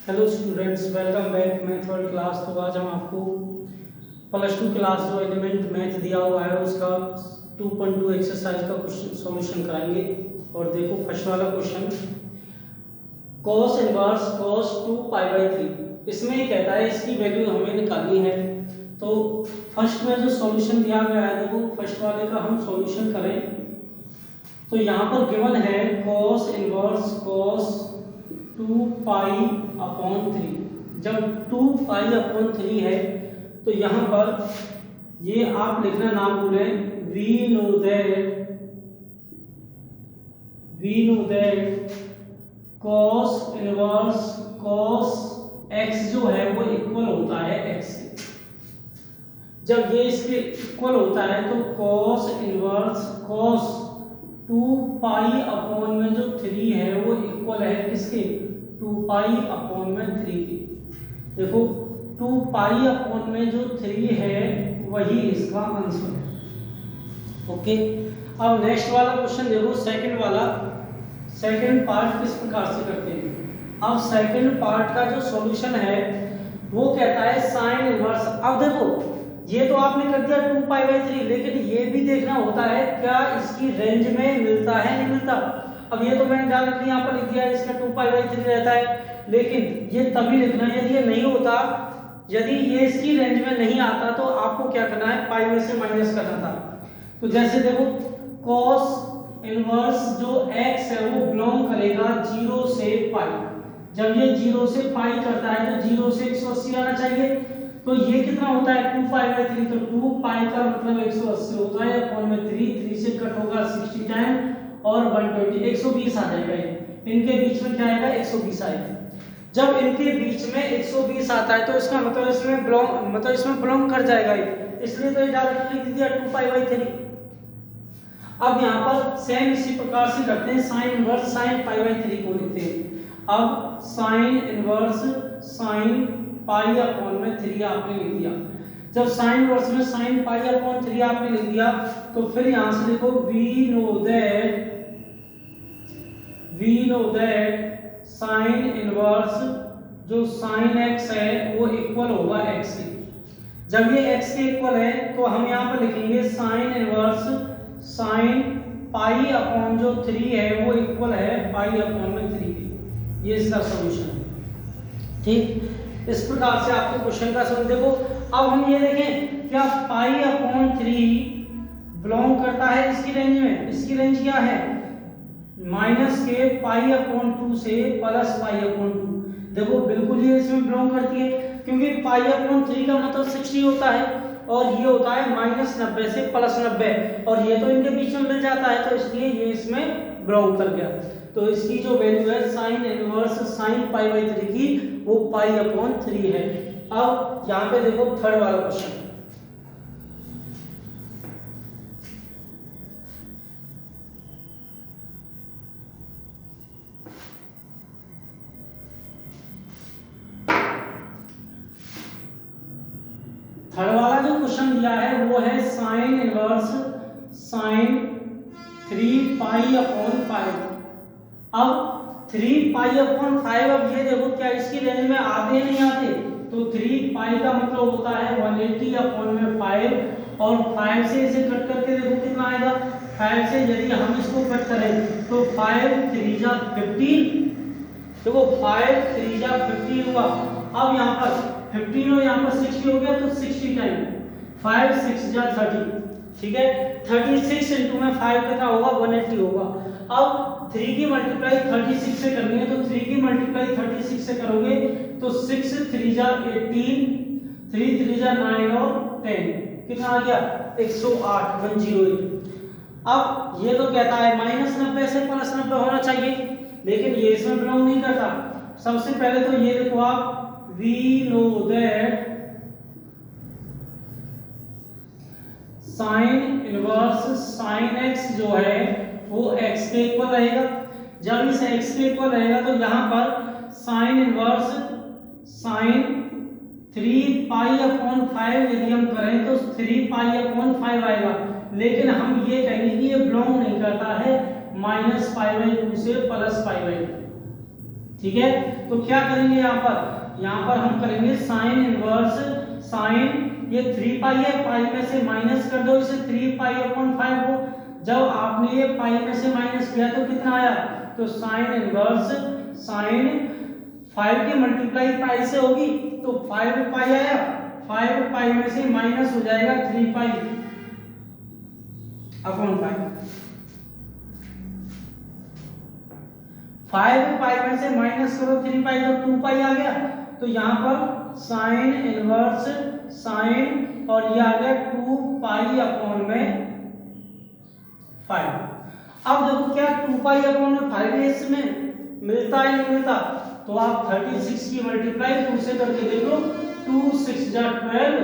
Hello students, welcome back. मैं third class. तो आज हम आपको +2 क्लास जो एलिमेंट मैथ दिया हुआ है उसका 2.2 एक्सरसाइज का क्वेश्चन सॉल्यूशन कराएंगे। और देखो फर्स्ट वाला क्वेश्चन, cos इनवर्स cos 2π/3। इसमें ये कहता है इसकी वैल्यू हमें निकालनी है। तो फर्स्ट में जो सॉल्यूशन दिया गया है, देखो फर्स्ट वाले का हम सॉल्यूशन करें तो यहाँ पर गिवन है cos इनवर्स cos 2π/3। जब 2π/3 है तो यहाँ पर ये आप लिखना ना भूलें, we know that cos inverse cos x जो है वो इक्वल होता है x के। जब ये इसके इक्वल होता है तो cos इनवर्स cos 2π में जो 3 है वो इक्वल है किसके, 2π/3 की। देखो 2π में जो 3 है वही इसका आंसर है। ओके, अब नेक्स्ट वाला क्वेश्चन देखो, सेकंड वाला। सेकंड पार्ट किस प्रकार से करते हैं। अब सेकंड पार्ट का जो सॉल्यूशन है वो कहता है साइन इनवर्स। अब देखो ये तो आपने कर दिया 2π/3, लेकिन ये भी देखना होता है क्या इसकी रेंज में मिलता है नहीं मिलता। अब ये तो मैंने डायरेक्टली यहाँ पर लिख दिया इसका 2π/3 रहता है, लेकिन ये तभी लिखना है यदि ये नहीं होता, यदि ये इसकी रेंज में नहीं आता तो आपको क्या करना है, पाई में से माइनस करना था। तो जैसे देखो cos इनवर्स जो x है वो बिलोंग करेगा 0 से पाई। जब ये 0 से पाई करता है तो 0 से 180 आना चाहिए। तो ये कितना होता है 2π/3, तो 2π का मतलब 180 होता है अपॉन में 3 से कट होगा 60 टाइम और 120 120 आ जाएगा। इनके बीच में क्या आएगा, 120 आएगा। जब इनके बीच में 120 आता है तो इसका मतलब इसमें बिलोंग कर जाएगा, इसलिए तो ये डायरेक्टली लिख दिया 2π/3। अब यहाँ पर सेम इसी प्रकार से करते हैं, साइन इनवर्स साइन π/3 को लिखते हैं। अब साइन इनवर्स साइन π/3 आपने लिख दिया। जब साइन इनवर्स में साइन π/3 आपने लिख दिया तो फिर यहां से लिखो we know that sine inverse जो साइन x है वो इक्वल होगा x के। जब ये x के इक्वल है तो हम यहाँ पर लिखेंगे साइन इनवर्स साइन π/3 है वो इक्वल है π/3 के। ये इसका सॉल्यूशन है। ठीक, इस प्रकार से आपको क्वेश्चन का समझ। देखो अब हम ये देखें क्या π/3 बिलोंग करता है इसकी रेंज में। इसकी रेंज क्या है, माइनस के π/2 से प्लस π/2। देखो बिल्कुल ये इसमें बिलोंग करती है, क्योंकि π/3 का मतलब 60 होता है और ये होता है -90 से +90, और ये तो इनके बीच में मिल जाता है, तो इसलिए ये इसमें बिलोंग कर गया। तो इसकी जो वैल्यू है साइन इनवर्स साइन π/3 की वो π/3 है। अब यहाँ पे देखो थर्ड वाला क्वेश्चन, थर्ड वाला जो क्वेश्चन दिया है वो है साइन इनवर्स साइन 3π/5। अब 3π/5, अब ये देखो क्या इसकी रेंज में आते नहीं आते, तो 3π का मतलब होता है 180/5, और 5 से इसे कट करके देखो कितना आएगा। 5 से यदि हम इसको कट करें तो 5 3 जा 15, देखो 5 3 जा 15 हुआ। अब यहाँ पर 15 और यहाँ पर 60 हो गया, तो 60 टाइम 5 6 जा 30, ठीक है। 36 इंटू में 5 कितना होगा, 180 होगा। अब 3 की मल्टीप्लाई 36 से करनी है, तो 3 की मल्टीप्लाई 36 से करोगे तो 6 3 जा 18, 3 3 जा 9 और 10 कितना आ गया 108 108। अब ये तो कहता है -90 से +90 होना चाहिए, लेकिन ये इसमें बिलोंग नहीं करता। सबसे पहले तो ये देखो आप, we know that sine inverse sine x जो है वो x के इक्वल रहेगा। जब इस x के इक्वल रहेगा तो यहाँ पर साइन इनवर्स साइन 3π/5 यदि हम करें तो 3π/5 आएगा, लेकिन हम ये कहेंगे कि ये बिलोंग नहीं करता है -π/2 से +π/2, ठीक है। तो क्या करेंगे यहाँ पर हम करेंगे साइन इनवर्स साइन, ये 3 पाई है, पाई में से माइनस कर दो इसे, 3 पाई अपॉन 5 को, जब आपने ये पाई में से माइनस किया तो कितना आया, तो साइन इनवर्स साइन 5 की मल्टीप्लाई पाई से होगी तो 5 पाई आया, 5 पाई में से माइनस हो जाएगा 3 पाई अपॉन 5 पाई में से माइनस करो 3 पाई तो 2 पाई आ गया, तो यहाँ पर साइन इनवर्स साइन और ये आ गया 2 पाई अपॉन में 5। अब देखो क्या 2 पाई अपॉन में 5 है, इसमें मिलता है नहीं मिलता, तो आप 36 की मल्टीप्लाई 2 से करके देख लो, 2 6 जा 12,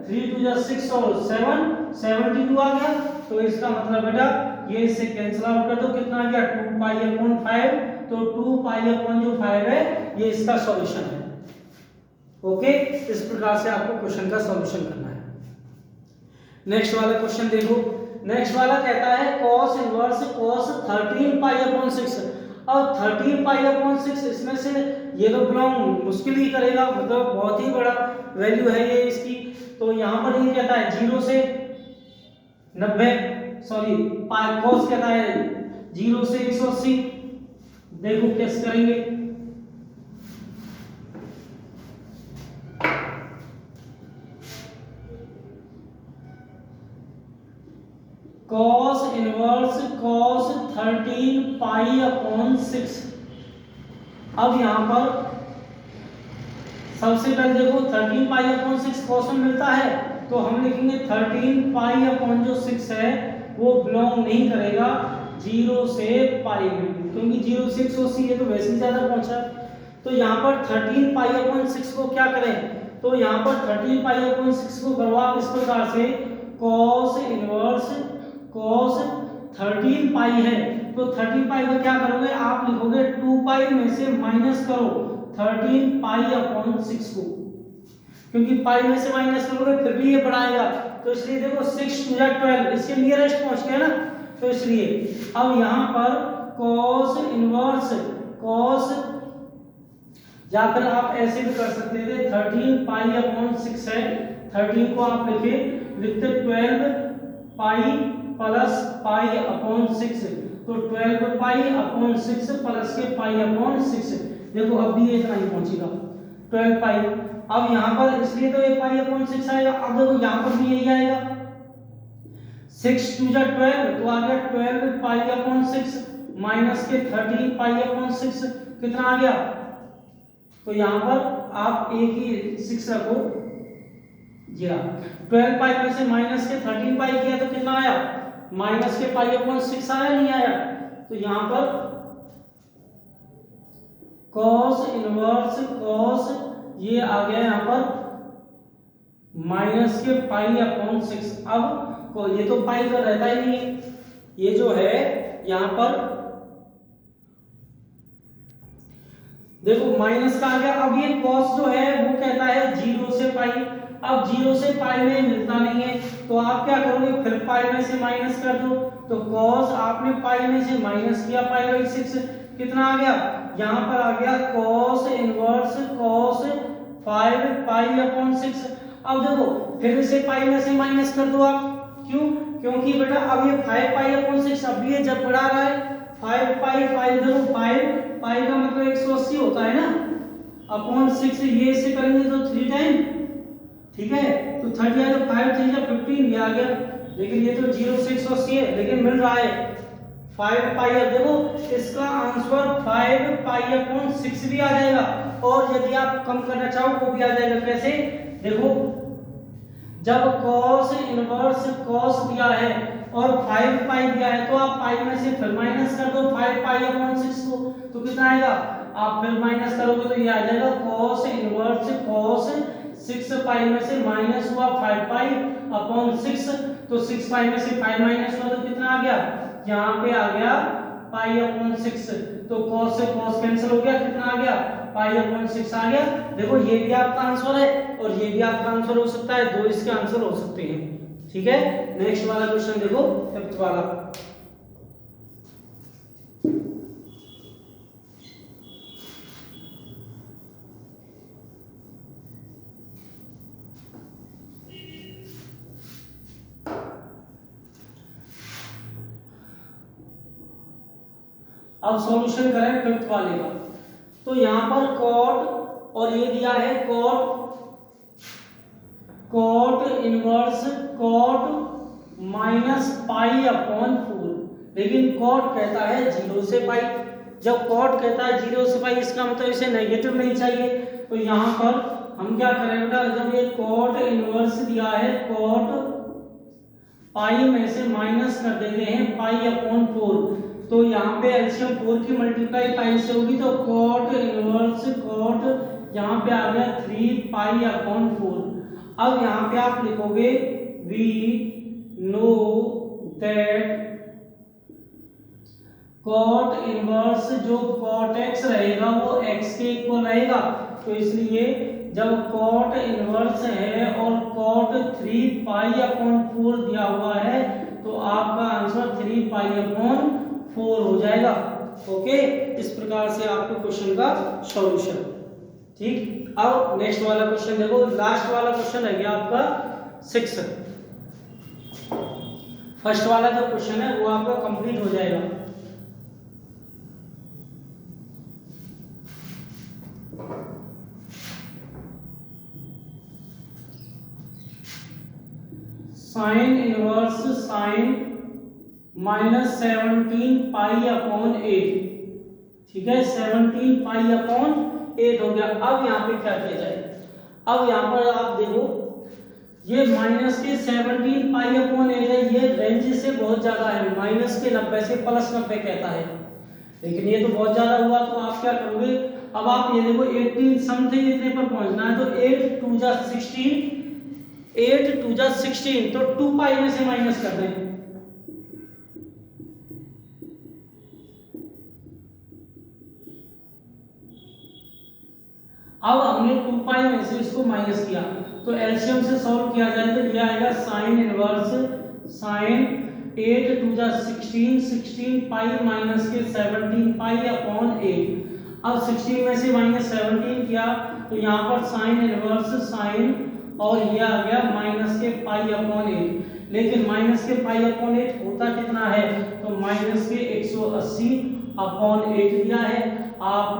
3 2 जा 6 और 7 72 आ गया, तो इसका मतलब बेटा ये इससे कैंसिल आउट कर दो, कितना आ गया 2 पाई अपॉन 5, तो 2 पाई अपॉन जो 5 है ये इसका सॉल्यूशन है। ओके, इस प्रकार से आपको क्वेश्चन का सॉल्यूशन करना है। नेक्स्ट वाला क्वेश्चन देखो, नेक्स्ट वाला कहता है cos inverse cos 13 pi upon 6। अब 13 पाई अपॉन 6 इसमें से ये तो बिलोंग मुश्किल ही करेगा, मतलब बहुत ही बड़ा वैल्यू है ये इसकी, तो यहाँ पर ये कहता है 0 से 90 सॉरी पाई cos कहता है 0 से 180। देखो कैसे करेंगे, cos inverse cos 13 pi upon 6। अब यहाँ पर सबसे पहले देखो 13 पाई अपॉन 6 cos में मिलता है, तो हम लिखेंगे 13 पाई अपॉन जो 6 है वो बिलोंग नहीं करेगा 0 से पाई में, क्योंकि 0 से 180 ये तो वैसे ही ज्यादा पहुंचा, तो यहाँ पर 13 पाई अपॉन 6 को क्या करें, तो यहाँ पर 13 पाई अपॉन 6 को करो आप इस प्रकार से, cos इनवर्स cos 13 पाई है, तो 13 पाई को क्या करोगे आप लिखोगे 2 पाई में से माइनस करो 13 पाई अपॉन 6 को, क्योंकि पाई में से माइनस करोगे फिर भी ये बढ़ाएगा, तो इसलिए देखो 6 2 जा 12 इसके नियरेस्ट पहुंच गया ना, तो इसलिए अब यहाँ पर cos इनवर्स cos, या फिर आप ऐसे भी कर सकते थे 13 पाई अपॉन 6 है, 13 को आप लिखते 12 पाई प्लस पाई अपॉन 6, तो 12 पाई अपॉन 6 प्लस के पाई अपॉन 6, देखो अब भी ये इतना ही पहुंचेगा 12 पाई। अब यहाँ पर इसलिए तो ये पाई अपॉन 6 आएगा, अब देखो यहाँ पर भी यही आएगा 6 2 जा 12, तो आ गया 12 पाई अपॉन 6 माइनस के 13 पाई अपॉन 6, कितना आ गया, तो यहाँ पर आप एक ही 6 रखो, 12 पाई में से माइनस के 13 पाई किया तो कितना आया, माइनस के पाई अपॉन 6 आया नहीं आया, तो यहाँ पर cos इनवर्स cos ये आ गया यहाँ पर माइनस के पाई अपॉन 6। अब ये तो पाई तो रहता ही नहीं है, ये जो है यहाँ पर देखो माइनस का आ गया, अब ये cos जो है वो कहता है 0 से पाई, अब 0 से पाई में मिलता नहीं है, तो आप क्या करोगे फिर पाई में से माइनस कर दो, तो cos आपने पाई में से माइनस किया पाई बाई 6, कितना आ गया, यहाँ पर आ गया cos inverse cos 5 pi upon 6। अब देखो फिर से पाई में से माइनस कर दो आप, क्यों, क्योंकि बेटा अब ये 5 पाई अपॉन 6 अब ये जब बढ़ा रहा है 5 पाई 5 देखो 5 पाई का मतलब 180 होता है ना, अपॉन 6 ये इससे करेंगे तो 3 टाइम, ठीक है, तो 30 आ गया, 5 3 जा 15 ये आ गया, लेकिन ये तो 0 से 180 है, लेकिन मिल रहा है 5 पाई। अब देखो इसका आंसर 5 पाई अपॉन 6 भी आ जाएगा, और यदि आप कम करना चाहो वो भी आ जाएगा, कैसे, देखो जब cos इनवर्स cos दिया है और 5 पाई दिया है, तो आप पाई में से फिर माइनस कर दो 5 पाई अपॉन 6 को, तो कितना आएगा, आप फिर माइनस करोगे तो ये आ जाएगा cos इनवर्स cos 6 पाई में से माइनस हुआ 5 पाई अपॉन 6, तो 6 पाई में से 5 माइनस हुआ तो कितना आ गया, यहाँ पे आ गया पाई अपॉन 6, तो cos से cos कैंसिल हो गया, कितना आ गया, पाई अपॉन 6 आ गया। देखो ये भी आपका आंसर है और ये भी आपका आंसर हो सकता है, दो इसके आंसर हो सकते हैं, ठीक है। नेक्स्ट वाला क्वेश्चन देखो, फिफ्थ वाला, अब सॉल्यूशन करें फिफ्थ वाले का। तो यहाँ पर कॉट और ये दिया है cot inverse cot minus pi upon 4, लेकिन कॉट कहता है 0 से पाई। जब कॉट कहता है 0 से पाई इसका मतलब इसे नेगेटिव नहीं चाहिए। तो यहाँ पर हम क्या करें बेटा, जब ये कॉट इनवर्स दिया है कॉट पाई में से माइनस कर देते हैं पाई अपॉन 4, तो यहाँ पे एलसीएम 4 की मल्टीप्लाई पाई से होगी, तो कॉट इनवर्स कॉट यहाँ पे आ गया 3 पाई अपॉन 4। अब यहाँ पे आप लिखोगे we know that cot inverse जो कॉट एक्स रहेगा वो एक्स के इक्वल रहेगा। तो इसलिए जब कॉट इनवर्स है और कॉट 3 पाई अपॉन 4 दिया हुआ है तो आपका आंसर 3 पाई अपॉन 4 हो जाएगा। ओके, इस प्रकार से आपके क्वेश्चन का सॉल्यूशन। ठीक, अब नेक्स्ट वाला क्वेश्चन देखो, लास्ट वाला क्वेश्चन है गया आपका 6। फर्स्ट वाला जो क्वेश्चन है वो आपका कंप्लीट हो जाएगा। Sign inverse sine minus 17 pi upon 8। ठीक है, 17 पाई अपॉन 8 हो गया। अब यहाँ पे क्या किया जाए, अब यहाँ पर आप देखो ये माइनस के 17 पाई अपॉन 8 है, ये रेंज से बहुत ज्यादा है, माइनस के 90 से प्लस 90 कहता है, लेकिन ये तो बहुत ज्यादा हुआ। तो आप क्या करोगे, अब आप ये देखो 18 समथिंग इतने पर पहुंचना है, तो 8 2 जा 16, 8 2 जा 16, तो 2 पाई में से माइनस कर दें। अब हमने 2 पाई में से इसको माइनस किया, तो एलसीएम से सॉल्व किया जाए तो ये आएगा साइन इनवर्स साइन 8 2 जा 16, 16 पाई माइनस के 17 पाई अपॉन 8। अब 16 में से माइनस 17 किया तो यहाँ पर साइन इनवर्स साइन और ये आ गया माइनस के पाई अपॉन 8, लेकिन माइनस के पाई अपॉन 8 होता कितना है, तो माइनस के 180 अपॉन 8 दिया है। आप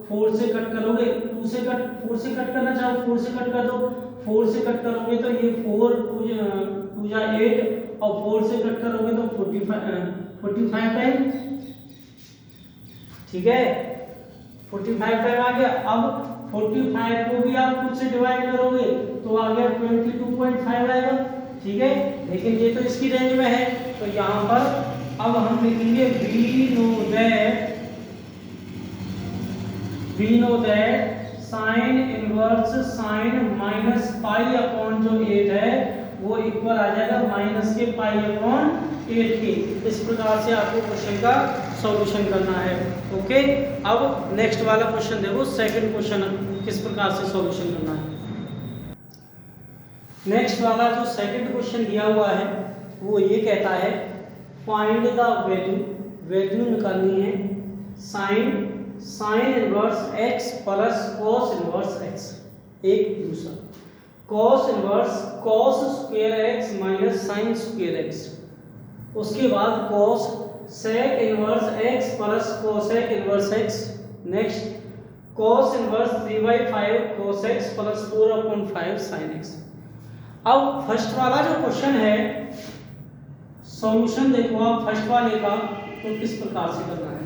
4 से कट करोगे, 2 से कट 4 से कट करना चाहो 4 से कट कर दो, 4 से कट करोगे तो ये 4 2 जा 8 और 4 से कट करोगे तो 45 टाइम। ठीक है, 45 टाइम आ गया। अब 45 को भी आप खुद से डिवाइड करोगे तो आ गया 22.5 आएगा। ठीक है, लेकिन ये तो इसकी रेंज में है, तो यहाँ पर अब हम लिखेंगे we know that sine inverse sine minus pi upon जो 8 है वो इक्वल आ जाएगा माइनस के पाई अपॉन 8 के। इस प्रकार से आपको क्वेश्चन का सॉल्यूशन करना है। ओके, अब नेक्स्ट वाला क्वेश्चन देखो, सेकंड क्वेश्चन किस प्रकार से सॉल्यूशन करना है। नेक्स्ट वाला जो सेकंड क्वेश्चन दिया हुआ है वो ये कहता है फाइंड द वैल्यू निकालनी है sine inverse x plus cos inverse x। एक दूसरा cos inverse cos square x minus sine square x, उसके बाद cosec inverse x plus cosec inverse x। Next cos inverse 3/5 cos x plus 4/5 sin x। अब first वाला जो question है solution देखो आप फर्स्ट वाले का तो किस प्रकार से करना है।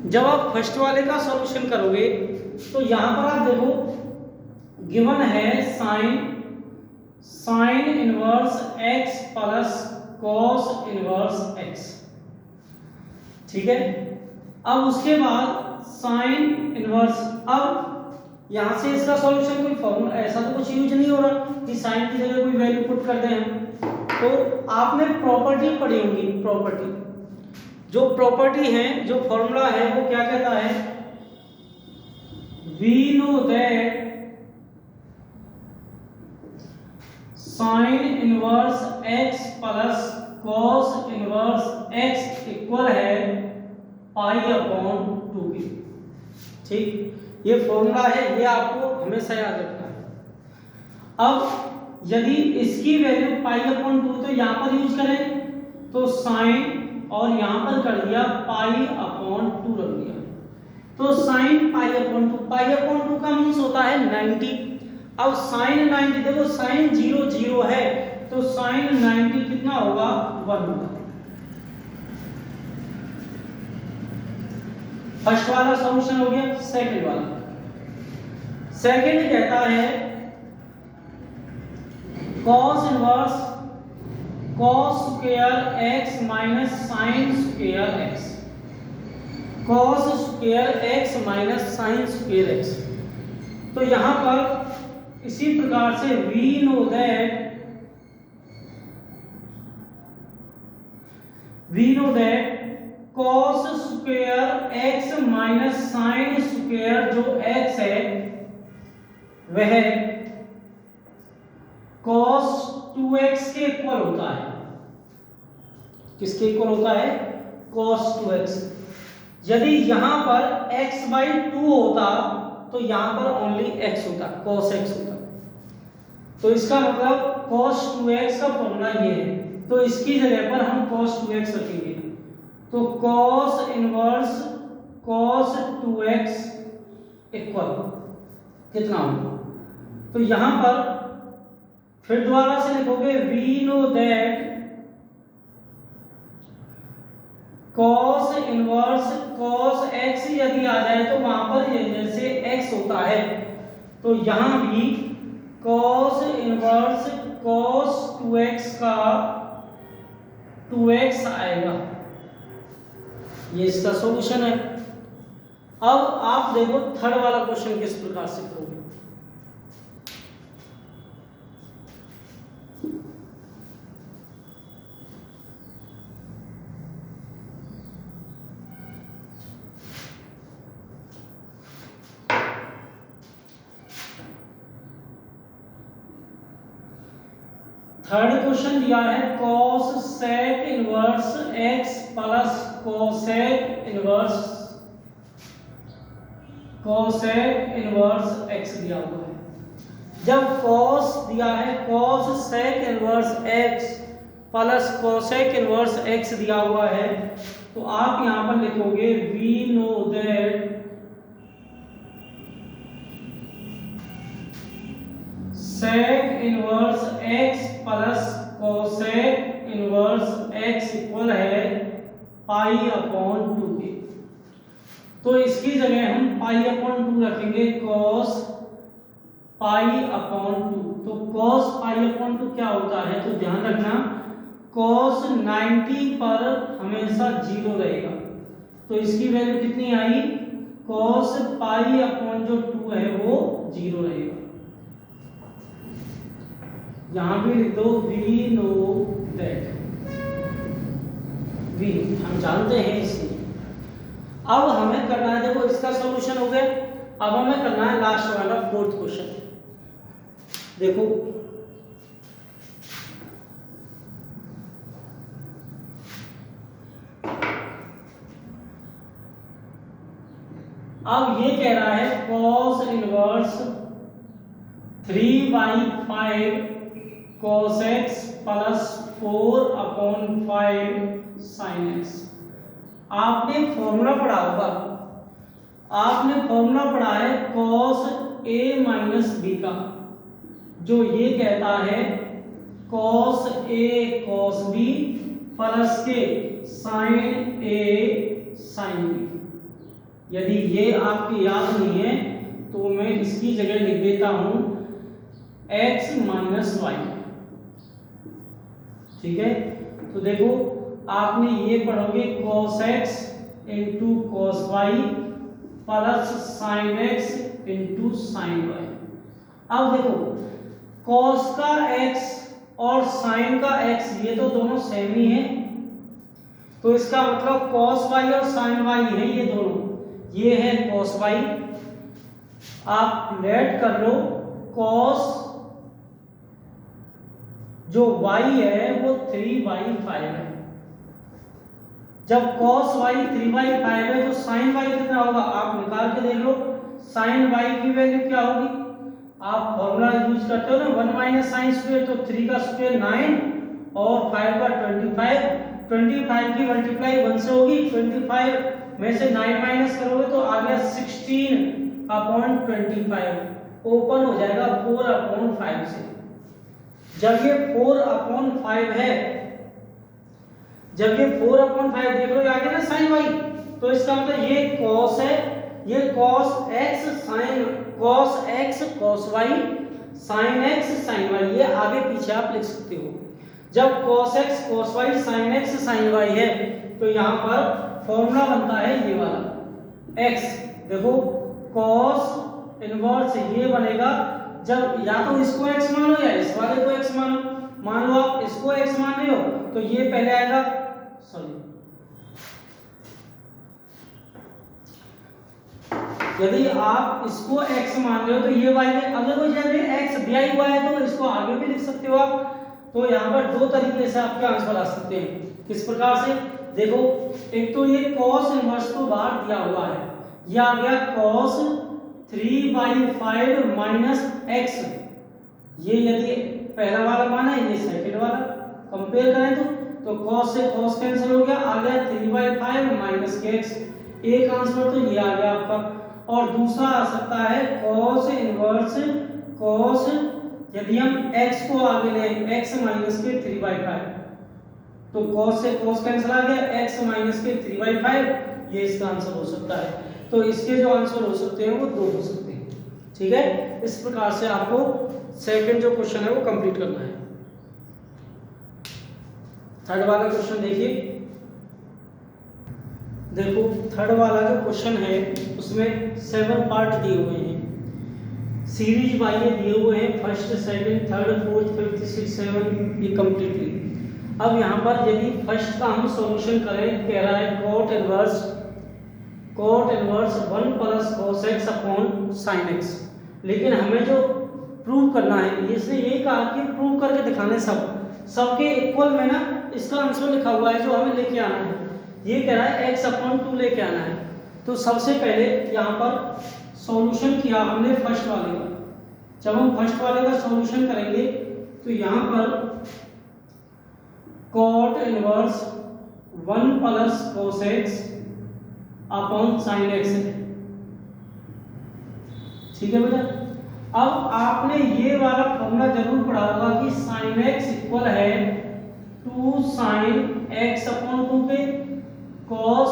जब आप फर्स्ट वाले का सॉल्यूशन करोगे तो यहां पर आप देखो गिवन है sine inverse x plus cos inverse x। ठीक है, अब उसके बाद साइन इनवर्स, अब यहां से इसका सॉल्यूशन कोई फॉर्मूला ऐसा तो कुछ यूज नहीं हो रहा कि साइन की जगह कोई वैल्यू पुट कर दें हम। तो आपने प्रॉपर्टी पढ़ी होगी, प्रॉपर्टी जो प्रॉपर्टी है जो फॉर्मूला है वो क्या कहता है, we know that sine inverse x plus cos inverse x equal है पाई अपॉन 2 की। ठीक, ये फॉर्मूला है, ये आपको हमेशा याद रखना है। अब यदि इसकी वैल्यू पाई अपॉन 2 तो यहाँ पर यूज करें तो साइन और यहाँ पर कर दिया पाई अपॉन 2 रख दिया, तो sine pi upon 2, pi upon 2 का मीन्स होता है 90। अब साइन 90, देखो साइन 0 0 है, तो साइन 90 कितना होगा, 1 होगा। फर्स्ट वाला सॉल्यूशन हो गया। सेकंड वाला, सेकंड कहता है cos inverse cos square x minus sine square x, cos square x minus sine square x। तो यहां पर इसी प्रकार से we know that cos square x minus sine square जो x है वह cos 2x के इक्वल होता है। किसके इक्वल होता है, cos 2x। यदि यहां पर x/2 होता तो यहां पर ओनली x होता, cos x होता। तो इसका मतलब cos 2x का फॉर्मूला ये है, तो इसकी जगह पर हम cos 2x रखेंगे, तो cos inverse cos 2x equal कितना होगा, तो यहां पर फिर दोबारा से लिखोगे we know that cos inverse cos x यदि आ जाए तो वहां पर जैसे x होता है, तो यहां भी cos इनवर्स cos 2x का 2x आएगा। ये इसका सॉल्यूशन है। अब आप देखो थर्ड वाला क्वेश्चन किस प्रकार से करोगे। थर्ड क्वेश्चन दिया है cos sec inverse x plus cosec inverse x दिया हुआ है। जब cos दिया है cos sec inverse x plus cosec inverse x दिया हुआ है, तो आप यहां पर लिखोगे we know that sec inverse x plus cosec inverse x equal है पाई अपॉन 2 के। तो इसकी जगह हम पाई अपॉन 2 रखेंगे, cos पाई अपॉन 2। तो cos पाई अपॉन 2 क्या होता है, तो ध्यान रखना cos 90 पर हमेशा 0 रहेगा, तो इसकी वैल्यू कितनी आई, cos पाई अपॉन जो 2 है वो 0 रहेगा। यहां भी लिख दो we know that, we हम जानते हैं इसलिए। अब हमें करना है, देखो इसका सॉल्यूशन हो गया, अब हमें करना है लास्ट वाला फोर्थ क्वेश्चन। देखो अब ये कह रहा है cos inverse 3/5 cos x plus 4/5 sin x। आपने फॉर्मूला पढ़ा होगा, आपने फॉर्मूला पढ़ा है cos a माइनस b का, जो ये कहता है cos a cos b plus के sin a sin b। यदि ये आपकी याद नहीं है तो मैं इसकी जगह लिख देता हूं x माइनस वाई। ठीक है, तो देखो आपने ये पढ़ोगे cos x into cos y plus sin x into sin y। अब देखो cos का x और sin का x ये तो दोनों सेम ही है, तो इसका मतलब cos y और sin y है ये दोनों, ये है cos y। आप लेट कर लो cos जो y है वो 3/5 है। जब cos y 3/5 है तो sin y कितना होगा, आप निकाल के देख लो। sin y की वैल्यू क्या होगी, आप फॉर्मूला यूज करते हो ना 1 माइनस साइन स्क्वायर, तो 3 का स्क्वायर 9 और 5 का 25, 25 की मल्टीप्लाई 1 से होगी, 25 में से 9 माइनस करोगे तो आ गया 16/25, ओपन हो जाएगा 4/5 से। जब ये 4/5 है, जब ये 4/5 देख लो आगे ना साइन वाई, तो इसका मतलब ये कॉस है, ये cos x sine cos x cos y sine x sine y, ये आगे पीछे आप लिख सकते हो। जब cos x cos y sine x sine y है तो यहाँ पर फॉर्मूला बनता है ये वाला एक्स, देखो कॉस इनवर्स ये बनेगा, जब या तो इसको एक्स मानो या इस वाले को एक्स मानो, मान लो आप इसको एक्स मान रहे हो तो ये पहले आएगा, सॉरी यदि आप इसको x मान रहे हो तो ये y है, अगर वो जब x दिया ही हुआ है तो इसको आगे भी लिख सकते हो आप। तो यहाँ पर दो तरीके से आपके आंसर आ सकते हैं, किस प्रकार से, देखो एक तो ये cos इनवर्स को बाहर दिया हुआ है, ये आ गया cos 3/5 माइनस x, ये यदि पहला वाला मान है, ये सेकंड वाला, कंपेयर करें तो cos से cos कैंसिल हो गया, आ गया 3/5 माइनस x, एक आंसर तो ये आ गया आपका। और दूसरा आ सकता है cos इनवर्स cos, यदि हम x को आगे लें x माइनस के 3/5 तो cos से cos कैंसिल आ गया, x माइनस के 3/5, ये इसका आंसर हो सकता है। तो इसके जो आंसर हो सकते हैं वो दो हो सकते हैं, ठीक है। इस प्रकार से आपको सेकंड जो क्वेश्चन है वो कंप्लीट करना है। थर्ड वाला क्वेश्चन देखिए, देखो थर्ड वाला जो क्वेश्चन है उसमें 7 पार्ट दिए हुए हैं, सीरीज वाइज दिए हुए हैं, first second third fourth fifth six 7 ये कंप्लीटली। अब यहाँ पर यदि फर्स्ट का हम सॉल्यूशन करें, कह रहा है cot inverse 1 plus cos x upon sin x, लेकिन हमें जो प्रूव करना है, इसने यही कहा कि प्रूव करके दिखाने सबके इक्वल में ना इसका आंसर लिखा हुआ है जो हमें लेके आना है, ये कह रहा है x/2 लेके आना है। तो सबसे पहले यहाँ पर सॉल्यूशन किया हमने फर्स्ट वाले का, जब हम फर्स्ट वाले का सॉल्यूशन करेंगे तो यहाँ पर cot inverse 1 plus cos x upon sin x है, ठीक है बेटा। अब आपने ये वाला फॉर्मूला जरूर पढ़ा होगा कि sin x इक्वल है 2 sin x अपॉन 2 के cos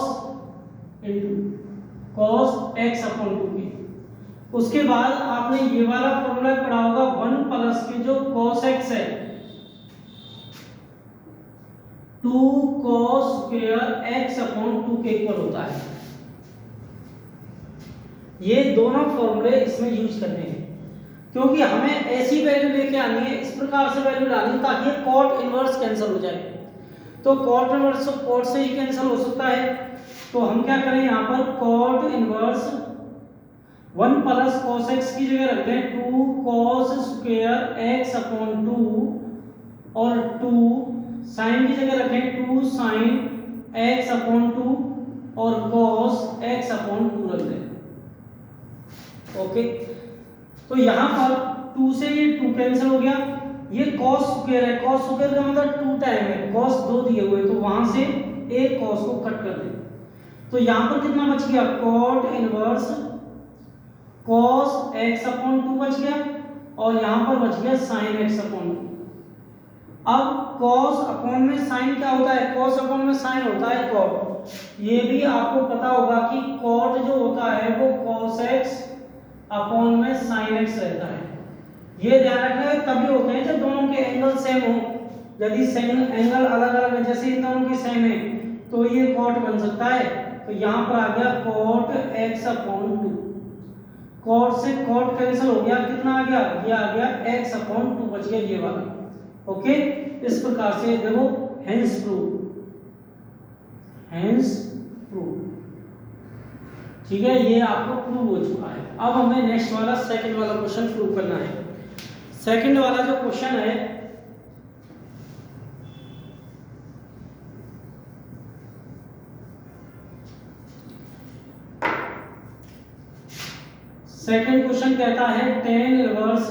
x अपॉन 2 के। उसके बाद आपने ये वाला फॉर्मूला पढ़ा होगा 1 प्लस के जो cos x है 2 cos स्क्वायर x अपॉन 2 के इक्वल होता है। ये दोनों फॉर्मूले इसमें यूज करने हैं क्योंकि हमें ऐसी वैल्यू लेके आनी है, इस प्रकार से वैल्यू लानी ताकि cot इनवर्स कैंसिल हो जाए। तो cot इनवर्स cot से ही कैंसिल हो सकता है, तो हम क्या करें यहाँ पर cot inverse 1 plus cos x की जगह रखते हैं 2 cos स्क्वायर x अपॉन 2 और 2 sin की जगह रखें 2 sin x अपॉन 2 और cos x अपॉन 2 रख दें। ओके, तो यहाँ पर 2 से ये 2 कैंसिल हो गया, ये cos स्क्वायर है, cos स्क्वायर का मतलब 2 टाइम है, cos 2 दिए हुए तो वहां से एक cos को कट कर दें। तो यहाँ पर कितना बच गया, cot inverse cos x upon 2 बच गया और यहाँ पर बच गया sin x अपॉन 2। अब cos अपॉन में sin क्या होता है, cos अपॉन में sin होता है cot। ये भी आपको पता होगा कि cot जो होता है वो cos x अपॉन में sin x रहता है। ये ध्यान रखना है तभी होते हैं जब दोनों के एंगल सेम हो, यदि सेम एंगल अलग अलग है जैसे इन दोनों की सेम है तो ये cot बन सकता है। तो यहाँ पर आ गया cot x अपॉन 2, cot से cot कैंसिल हो गया, कितना आ गया, ये आ गया x अपॉन 2 बच गया ये वाला। ओके, इस प्रकार से देखो हेंस प्रूव, ठीक है, ये आपको प्रूव हो चुका है। अब हमें नेक्स्ट वाला सेकंड वाला क्वेश्चन प्रूव करना है। सेकंड वाला जो क्वेश्चन है सेकंड क्वेश्चन कहता है tan inverse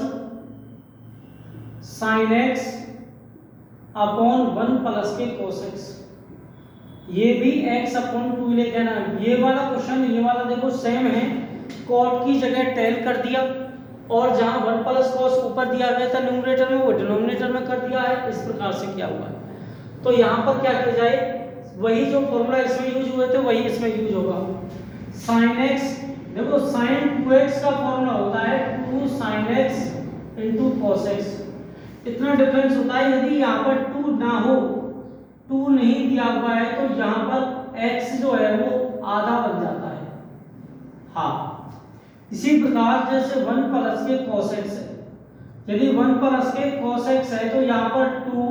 sin x upon 1 plus के cos x। ये भी x अपॉन 2 लेके आना। ये वाला क्वेश्चन, ये वाला देखो सेम है, कॉट की जगह टेल कर दिया, और जहां 1 प्लस कॉस ऊपर दिया गया था न्यूमरेटर में, वो डिनोमिनेटर में कर दिया है। इस प्रकार से क्या हुआ है, तो यहाँ पर क्या किया जाए, वही जो फॉर्मूला इसमें यूज हुए थे वही इसमें यूज होगा। साइन एक्स, देखो साइन 2x का फॉर्मूला होता है 2 sin x into cos x. इतना डिफरेंस होता है। यदि यहाँ पर 2 ना हो, 2 नहीं दिया हुआ है, तो यहाँ पर x जो है वो आधा बन जाता है। हाँ, इसी प्रकार जैसे 1 प्लस के cos x है, यदि 1 प्लस के cos x है तो यहाँ पर 2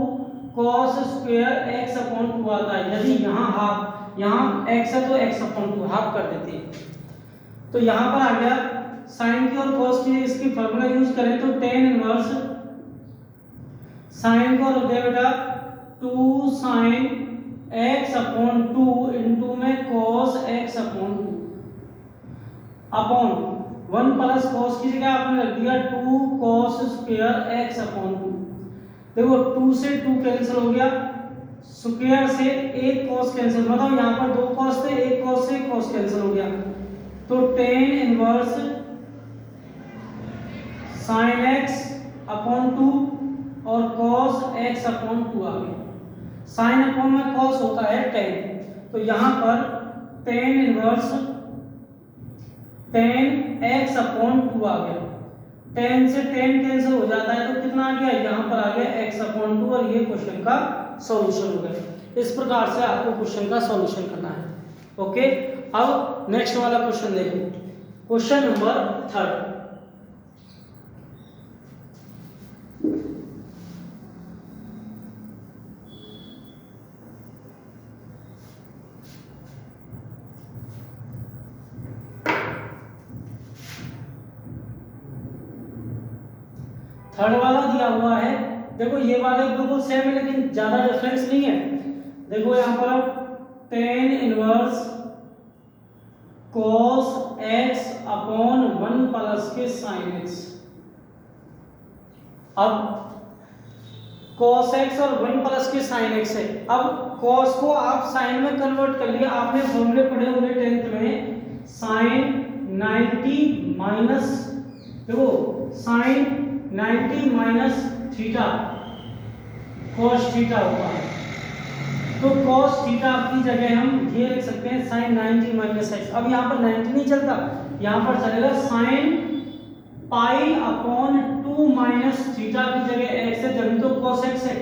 cos स्क्वायर x अपॉन 2 आता है। यदि यहाँ हाफ, यहाँ x है तो x अपॉन 2 हाफ कर देते हैं। तो यहाँ पर आ गया साइन की और cos की, इसकी फॉर्मूला यूज करें तो tan इनवर्स साइन को होता है बेटा 2 sin x अपॉन 2 इंटू में cos x upon 2 upon 1 plus cos की जगह आपने रख दिया 2 cos स्क्वायर x अपॉन 2। देखो 2 से 2 कैंसिल हो गया, स्क्वायर से एक cos कैंसिल, मतलब यहाँ पर 2 cos थे, एक cos से cos कैंसिल हो गया, तो tan inverse sin x upon 2 और cos x अपॉन 2 आ गया। sin अपॉन में cos होता है tan, तो यहाँ पर tan inverse tan x upon 2 आ गया। tan से tan कैंसिल हो जाता है तो कितना आ गया, यहाँ पर आ गया x अपॉन 2, और ये क्वेश्चन का सॉल्यूशन हो गया। इस प्रकार से आपको क्वेश्चन का सॉल्यूशन करना है। ओके, अब नेक्स्ट वाला क्वेश्चन देखो, क्वेश्चन नंबर 3। थर्ड वाला दिया हुआ है, देखो ये वाले बिल्कुल सेम है लेकिन ज्यादा डिफरेंस नहीं है। देखो यहाँ पर tan inverse cos x upon 1 plus के sin x। अब cos x और 1 प्लस के sin x है। अब cos को आप sin में कन्वर्ट कर लिया, आपने फॉर्मूले पढ़े होंगे 10th में, sin 90 माइनस, देखो sin 90 minus theta cos theta होगा, तो cos थीटा की जगह हम ये लिख सकते हैं sin 90 माइनस x। अब यहाँ पर 90 नहीं चलता, यहाँ पर चलेगा sin pi upon 2 minus theta की जगह x है, जब तो cos x है,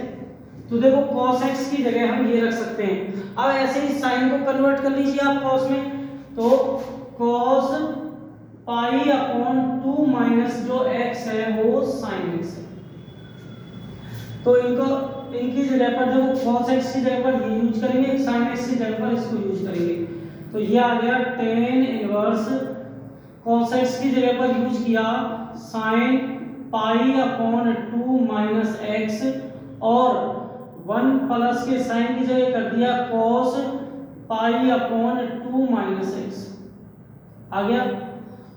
तो देखो cos x की जगह हम ये रख सकते हैं। अब ऐसे ही sin को कन्वर्ट कर लीजिए आप cos में, तो cos पाई अपॉन 2 माइनस जो x है वो sin x है। तो इनकी जगह पर देखो cos x की जगह पर ये यूज करेंगे, sin x की जगह पर इसको यूज करेंगे, तो ये आ गया tan इनवर्स cos x की जगह पर यूज किया sin pi upon 2 minus x, और 1 प्लस के sin की जगह कर दिया cos pi upon 2 minus x आ गया।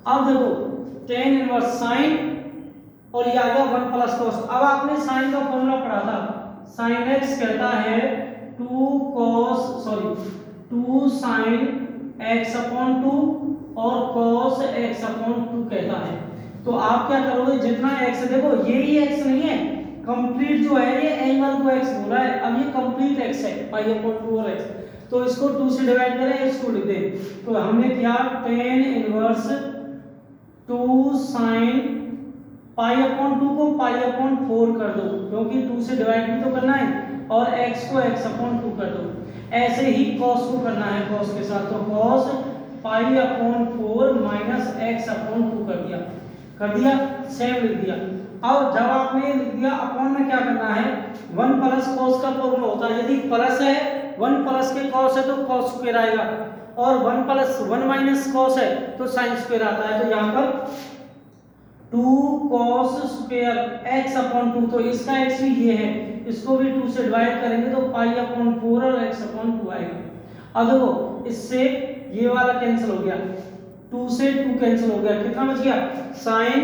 अब देखो tan इनवर्स sin और ये आ गया 1 प्लस cos। अब आपने sin का फॉर्मूला पढ़ा था, sin x कहता है 2 sin x अपॉन 2 और cos x अपॉन 2 कहता है। तो आप क्या करोगे, जितना x है, देखो ये ही x नहीं है, कंप्लीट जो है ये एंगल को x बोला है, अब ये कंप्लीट x है पाई अपॉन 2 और x, तो इसको 2 से डिवाइड करें, इसको लिख दें, तो हमने क्या tan inverse 2 sin pi upon 2 को पाई अपॉन 4 कर दो, क्योंकि 2 से डिवाइड भी तो करना है, और x को x अपॉन 2 कर दो। ऐसे ही cos को करना है cos के साथ, तो cos पाई अपॉन 4 माइनस x अपॉन 2 कर दिया, सेम लिख दिया। अब जब आपने लिख दिया, अपॉन में क्या करना है, 1 प्लस cos का फॉर्मूला होता है, यदि प्लस है 1 प्लस के cos है तो cos स्क्वायर आएगा, और 1 प्लस 1 माइनस cos है तो sin स्क्वायर आता है, तो यहाँ पर 2 cos स्क्वायर x अपॉन 2, तो इसका x भी ये है, इसको भी 2 से डिवाइड करेंगे तो पाई अपॉन 4 और x अपॉन 2 आएगा। अब देखो इससे ये वाला कैंसिल हो गया, 2 से 2 कैंसिल हो गया, कितना बच गया, sin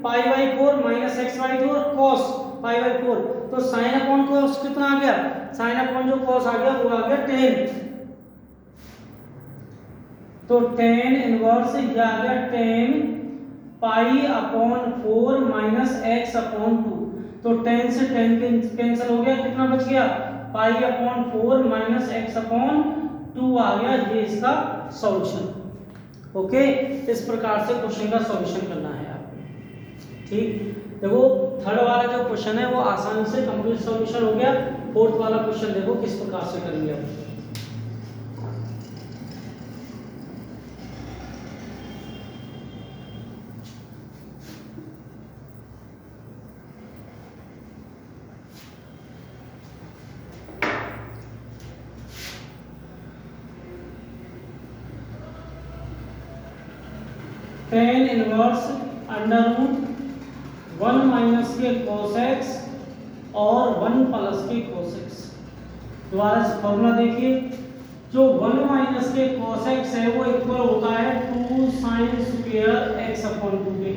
pi by 4 minus x by 2 और cos पाई बाई 4, तो sin अपॉन cos कितना आ गया, sin अपॉन जो cos आ गया वो आ गया 10, तो टेन इनवर्स ये आ गया 10π/4 माइनस x/2। तो 10 से 10 कैंसिल हो गया, कितना बच गया π/4 माइनस x/2 आ गया। ये इसका सॉल्यूशन। ओके, इस प्रकार से क्वेश्चन का सॉल्यूशन करना है आपको। ठीक, देखो थर्ड वाला जो क्वेश्चन है वो आसानी से कंप्लीट सॉल्यूशन हो गया। फोर्थ वाला क्वेश्चन देखो किस प्रकार से करेंगे आप। टेन इनवर्स √1 माइनस के cos x और 1 प्लस के cos x। दोबारा से फॉर्मूला देखिए, जो 1 माइनस के cos x है वो इक्वल होता है 2 sin स्क्वायर x/2 के,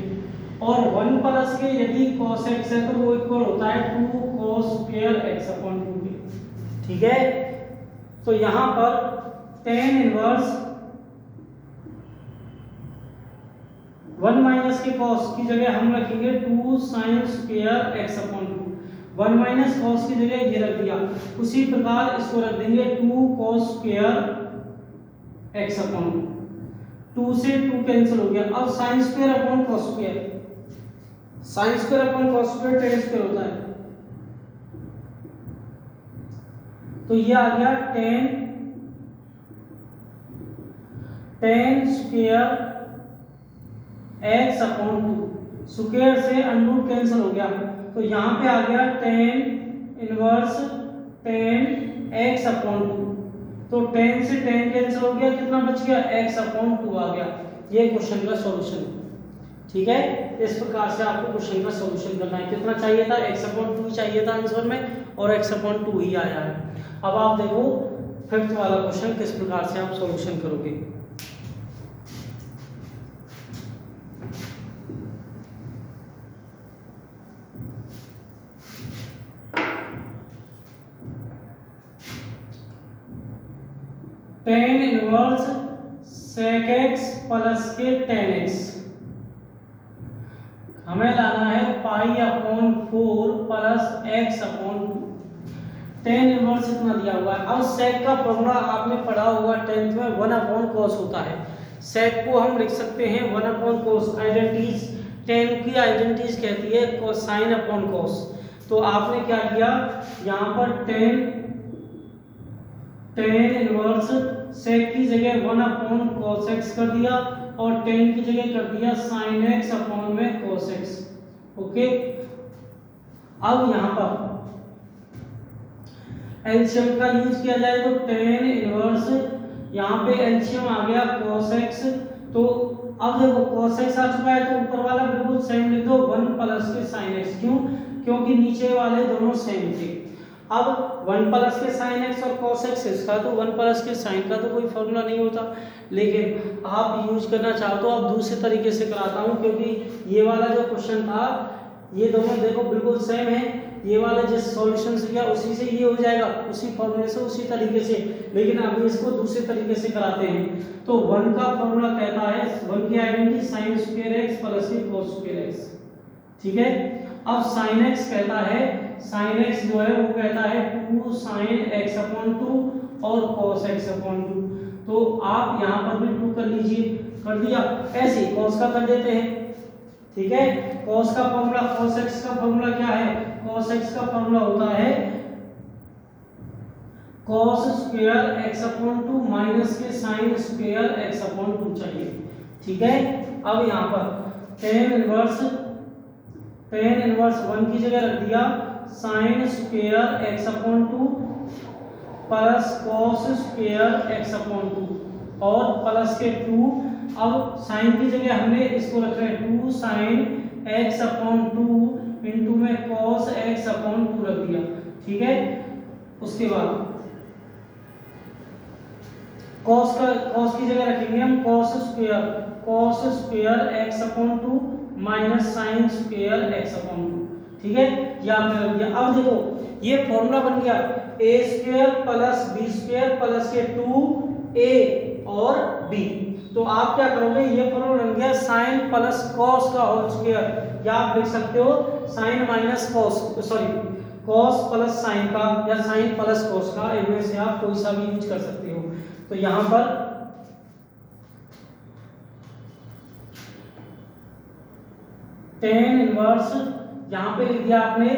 और 1 प्लस के यदि cos x है तो वो इक्वल होता है 2 cos स्क्वायर x/2 के। ठीक है, तो यहाँ पर टेन इनवर्स 1 माइनस के cos की जगह हम रखेंगे 2 sin square x/2। 1 minus cos की जगह ये रख दिया, उसी प्रकार इसको रख देंगे 2 cos स्क्वायर x/2। 2 से 2 कैंसिल हो गया। अब sin square upon cos square, sin square upon cos square tan square होता है। तो ये आ गया tan स्क्वायर x/2। स्क्वायर से अंडरूट कैंसिल हो गया, तो यहाँ पे आ गया tan इनवर्स tan x/2। तो tan से tan कैंसिल हो गया, कितना बच गया x/2 आ गया। ये क्वेश्चन का सॉल्यूशन। ठीक है, इस प्रकार से आपको क्वेश्चन का सॉल्यूशन करना है। कितना चाहिए था, x/2 चाहिए था आंसर में, और x/2 ही आया है। अब आप देखो फिफ्थ वाला क्वेश्चन किस प्रकार से आप सॉल्यूशन करोगे। tan inverse sec x plus के tan x हमें लाना है π/4 प्लस x/2। tan इनवर्स इतना दिया हुआ है। अब sec का फॉर्मूला आपने पढ़ा होगा 10th में, 1/cos होता है। sec को हम लिख सकते हैं 1/cos। आइडेंटिटीज tan की आइडेंटिटीज कहती है cos तो आपने क्या किया, यहाँ पर tan इनवर्स sec की जगह 1/cos x कर दिया, और tan की जगह कर दिया sin x अपॉन में cos x। ओके, अब यहाँ पर एलसीएम का यूज किया जाए तो tan इनवर्स, यहाँ पे एलसीएम आ गया cos x। तो अब देखो cos x आ चुका है, तो ऊपर वाला बिल्कुल सेम लिख दो 1 प्लस के sin x। क्यों, क्योंकि नीचे वाले दोनों सेम थे। अब 1 प्लस के sin x और cos x, इसका तो 1 प्लस के sin का तो कोई फॉर्मूला नहीं होता, लेकिन आप यूज करना चाहो तो आप दूसरे तरीके से कराता हूँ, क्योंकि ये वाला जो क्वेश्चन था ये दोनों देखो बिल्कुल सेम है। ये वाला जिस सॉल्यूशन से किया उसी से ये हो जाएगा, उसी फॉर्मूले से उसी तरीके से, लेकिन अभी इसको दूसरे तरीके से कराते हैं। तो 1 का फॉर्मूला कहता है, 1 की identity sin square x plus cos square x। ठीक है, अब sin x कहता है, sin x जो है वो कहता है 2 sin x/2 और cos x/2। तो आप यहाँ पर भी 2 कर लीजिए, कर दिया। ऐसे cos का कर देते हैं। ठीक है, cos का फॉर्मूला, cos x का फॉर्मूला क्या है, cos x का फॉर्मूला होता है cos स्क्वायर x/2 माइनस के sin स्क्वायर x/2 चाहिए। ठीक है, अब यहाँ पर tan इनवर्स 1 की जगह रख दिया sin square x/2 plus cos square x/2 और प्लस के 2। अब sin की जगह हमने इसको रख रहे हैं 2 sin x/2 इंटू में cos x/2 रख दिया। ठीक है, उसके बाद cos की जगह रखेंगे हम cos square x/2 minus sin square x/2। ठीक है, या फिर रख दिया। अब देखो ये फॉर्मूला बन गया a² प्लस b² प्लस के 2a और b। तो आप क्या करोगे, ये फॉर्मूला बन गया साइन प्लस कॉस का होल स्क्वायर, या आप लिख सकते हो sine minus cos, sorry cos plus sine का या साइन प्लस कॉस का, इनमें से आप कोई सा भी यूज कर सकते हो। तो यहां पर टेन इनवर्स यहां पे लिख दिया आपने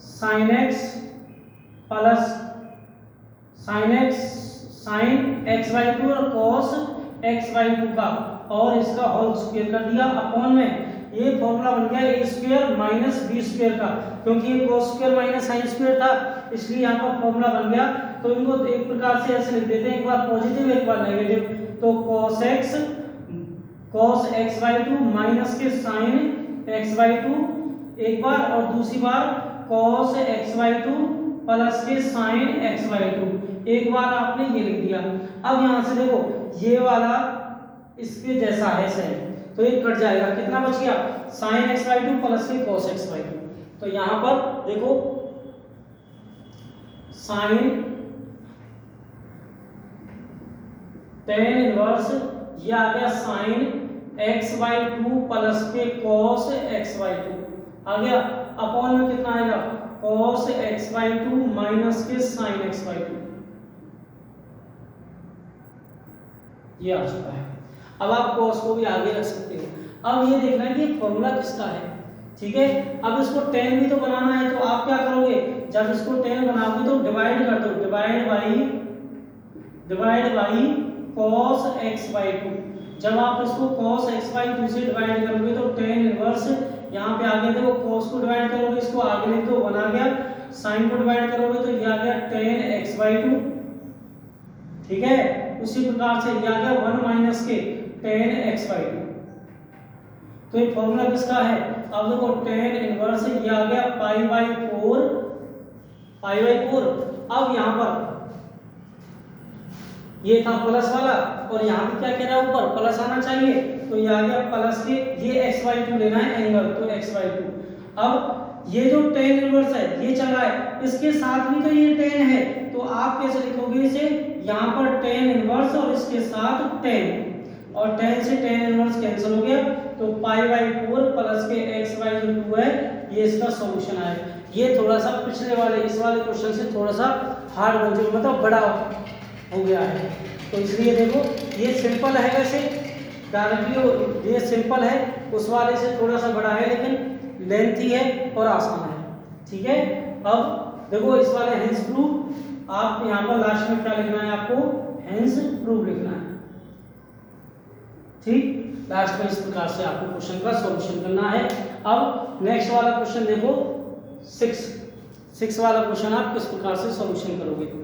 sine x plus sign x sine x by two और कॉस एक्स बाई टू का, और इसका होल स्क्वायर कर दिया अपॉन में, ये फॉर्मूला बन गया ए स्क्वायर माइनस बी स्क्वायर का, क्योंकि ये cos square minus sine square था, इसलिए यहाँ पर फॉर्मूला बन गया। तो इनको एक प्रकार से ऐसे लिख देते हैं, एक बार पॉजिटिव एक बार नेगेटिव, तो cos x by two minus के साइन x बाई टू एक बार, और दूसरी बार cos x by two plus के साइन x बाई टू, एक बार आपने ये लिख दिया। अब यहाँ से देखो ये वाला इसके जैसा है सेम, तो ये कट जाएगा, कितना बच गया sine x by two plus के cos x बाई टू। तो यहाँ पर देखो साइन टेन इनवर्स ये आ गया sine x by two plus के cos x बाई टू आ गया, अपॉन में कितना आएगा cos x by two minus के साइन x बाई टू, ये आ चुका है। अब आप cos को भी आगे रख सकते हो। अब ये देखना है कि फॉर्मूला किसका है, ठीक है। अब इसको 10 भी तो बनाना है, तो आप क्या करोगे, जब इसको 10 बनाओगे तो डिवाइड कर दो, divide by cos x by to. जब आप इसको cos x बाई टू से डिवाइड करोगे तो 10 इनवर्स यहाँ पे आगे देखो cos को डिवाइड करोगे, इसको आगे लिख दो 1 आ गया, sin को डिवाइड करोगे तो ये आ गया 10 x बाई टू, ठीक है। उसी प्रकार से ये आ गया 1 माइनस के 10 x बाई टू। तो ये फॉर्मूला किसका है, अब देखो 10 इनवर्स ये आ गया पाई बाई 4। अब यहाँ पर ये था प्लस वाला, और यहाँ पे क्या कह रहा है ऊपर प्लस आना चाहिए, तो ये आ गया प्लस के, ये x बाई टू लेना है एंगल, तो x बाई टू। अब ये जो 10 इनवर्स है ये चला है, इसके साथ भी तो ये 10 है, तो आप कैसे लिखोगे इसे, यहाँ पर 10 इनवर्स और इसके साथ 10, और 10 से 10 इनवर्स कैंसिल हो गया, तो पाई बाई 4 प्लस के x बाई जो 2 है, ये इसका सॉल्यूशन आया। ये थोड़ा सा पिछले वाले इस वाले क्वेश्चन से थोड़ा सा हार्ड बन चुका, मतलब बड़ा हो गया है, तो इसलिए देखो ये सिंपल है, वैसे डायरेक्टली ये सिंपल है, उस वाले से थोड़ा सा बड़ा है लेकिन लेंथी है और आसान है, ठीक है। अब देखो इस वाले हेंस प्रूफ, आप यहाँ पर लास्ट में क्या लिखना है, आपको हेंस प्रूफ लिखना है, ठीक। लास्ट में इस प्रकार से आपको क्वेश्चन का सॉल्यूशन करना है। अब नेक्स्ट वाला क्वेश्चन देखो 6 वाला क्वेश्चन आप किस प्रकार से सॉल्यूशन करोगे।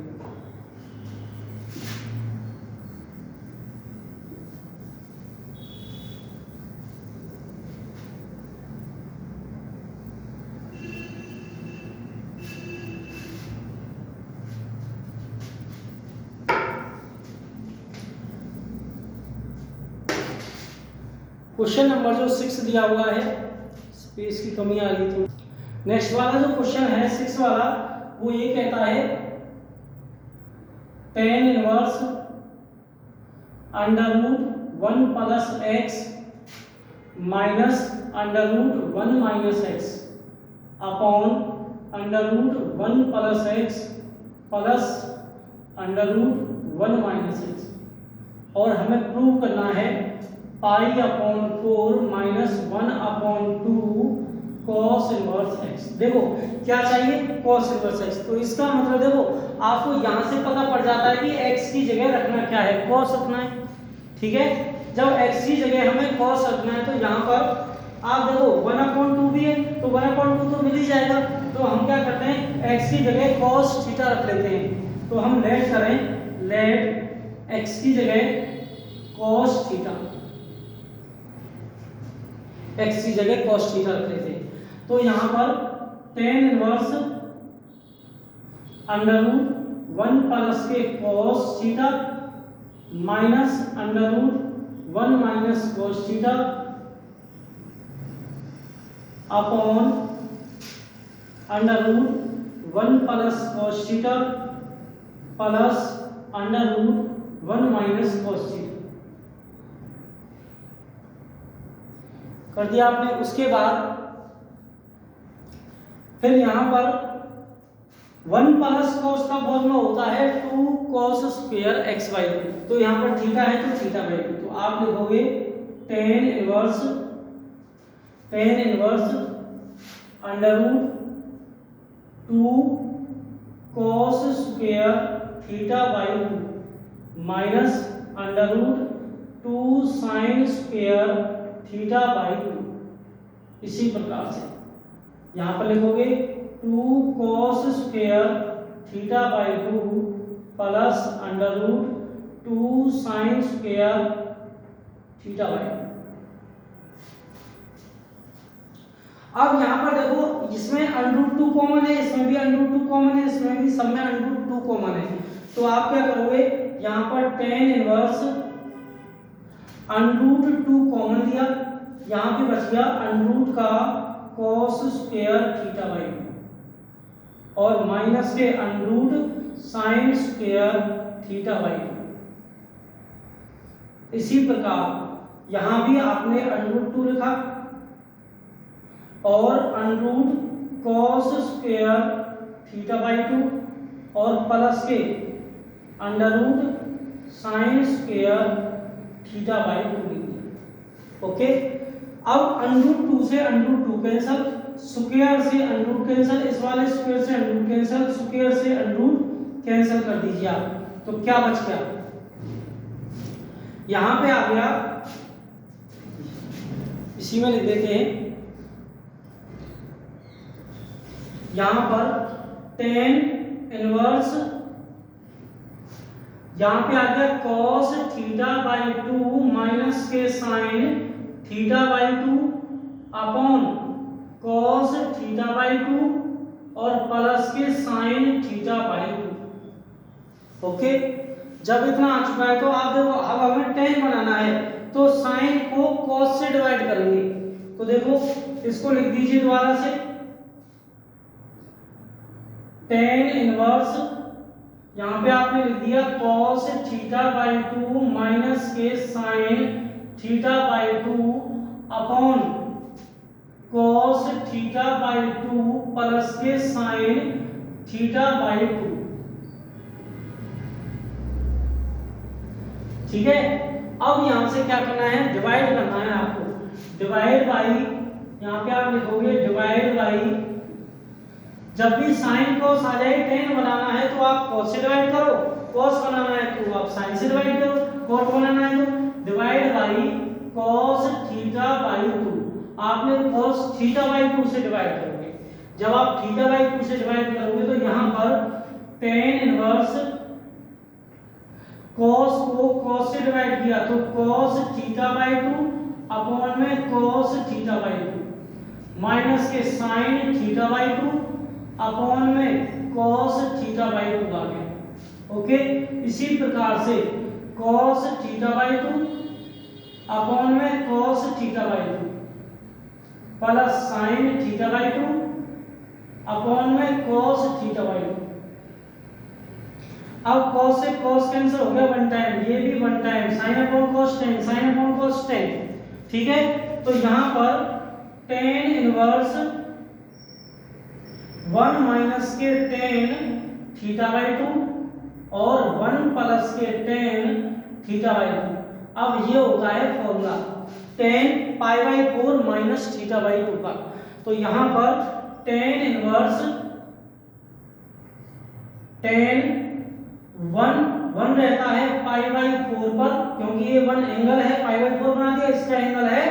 क्वेश्चन नंबर जो 6 दिया हुआ है, स्पेस की कमी आ रही थी। नेक्स्ट वाला जो क्वेश्चन है 6 वाला, वो ये कहता है 10 inverse under root 1 plus x minus under root 1 minus x upon under root 1 plus x plus under root 1 minus x, और हमें प्रूव करना है pi upon 4 minus 1 upon 2 cos inverse x. देखो क्या चाहिए, कॉस इनवर्स एक्स, तो इसका मतलब देखो आपको यहाँ से पता पड़ जाता है कि एक्स की जगह रखना क्या है, कॉस रखना है, ठीक है। जब एक्स की जगह हमें कॉस रखना है, तो यहाँ पर आप देखो 1 अपॉन 2 भी है, तो 1 अपॉन 2 तो मिल ही जाएगा, तो हम क्या करते हैं एक्स की जगह कॉस थीटा रख लेते हैं। तो हम लेट करें, लेट एक्स की जगह कॉस थीटा, एक्स की जगह cos थीटा रख लेते हैं। तो यहाँ पर 10 इनवर्स अंडर रूट 1 प्लस के cos theta minus under root 1 minus cos theta upon under root 1 plus cos theta plus under root 1 minus cos theta. कर दिया आपने। उसके बाद फिर यहाँ पर 1 प्लस कॉस का फॉर्मूला होता है 2 cos स्क्वायर x बाई 2। तो यहाँ पर थीटा है तो थीटा बाई 2, तो आप लिखोगे tan inverse under root 2 cos square theta by 2 minus under root 2 sin square theta by 2। इसी प्रकार से यहाँ पर लिखोगे 2 cos square theta by 2 plus under root 2 sin square theta by 2। अब यहाँ पर देखो, इसमें अंडरूट 2 कॉमन है, इसमें भी अंडरूट 2 कॉमन है, इसमें भी, सब में अंडरूट 2 कॉमन है। तो आप क्या करोगे, यहाँ पर tan इनवर्स अंडरूट 2 कॉमन लिया, यहाँ पे बच गया अंडरूट का cos स्क्वायर थीटा बाई 2 और माइनस के under root sin square theta by 2। इसी प्रकार यहाँ भी आपने अंडरूट 2 लिखा और under root cos square theta by 2 और प्लस के under root sin square theta by 2 लिख दिया। ओके, अब अंडरूट 2 से अंडरूट 2 कैंसल, स्क्वायर से अंडरूट कैंसल, इस वाले स्क्वायर से अंडरूट कैंसल, स्क्वायर से अंडरूट कैंसल कर दीजिए आप। तो क्या बच गया, यहां पे आ गया, इसी में लिख देते हैं, यहां पर tan इनवर्स, यहां पे आ गया cos थीटा बाई 2 माइनस के sin theta by 2 upon cos theta by 2 और प्लस के sin थीटा बाई 2। ओके, जब इतना आ चुका है तो आप देखो, अब हमें tan बनाना है तो sin को cos से डिवाइड करेंगे। तो देखो इसको लिख दीजिए दोबारा से, tan इनवर्स, यहाँ पे आपने लिख दिया cos थीटा बाई 2 माइनस के sin theta by 2 upon cos theta by 2 plus के sin थीटा बाई 2। ठीक है, अब यहां से क्या करना है, डिवाइड करना है आपको। डिवाइड बाई, यहाँ पे आप लिखोगे डिवाइड बाई, जब भी साइन cos आ जाए, tan बनाना है तो आप cos से डिवाइड करो, cos बनाना है तो आप sin से डिवाइड करो, cot बनाना है तो divide by cos theta by 2। आपने cos थीटा बाई 2 से डिवाइड करोगे। जब आप थीटा बाई 2 से डिवाइड करोगे तो यहाँ पर tan इनवर्स cos को cos से डिवाइड किया तो cos थीटा बाई 2 अपॉन में cos थीटा बाई 2 माइनस के sin थीटा बाई 2 अपॉन में cos थीटा बाई 2 आ गया। ओके, इसी प्रकार से cos थीटा बाई 2 अपॉन में cos theta by 2 plus sin theta by 2 upon में cos थीटा बाई 2। अब cos से cos कैंसिल हो गया वन टाइम, ये भी one time, sin upon cos tan, sin upon cos tan। ठीक है, तो यहां पर tan इनवर्स 1 माइनस के tan थीटा बाई 2 और 1 प्लस के tan थीटा बाई 2। अब ये होता है formula tan pi by 4 minus theta by 2 का। तो यहां पर tan इनवर्स tan 1 रहता है पाई बाई 4 पर, क्योंकि ये 1 एंगल है, पाई बाई 4 बना दिया, इसका एंगल है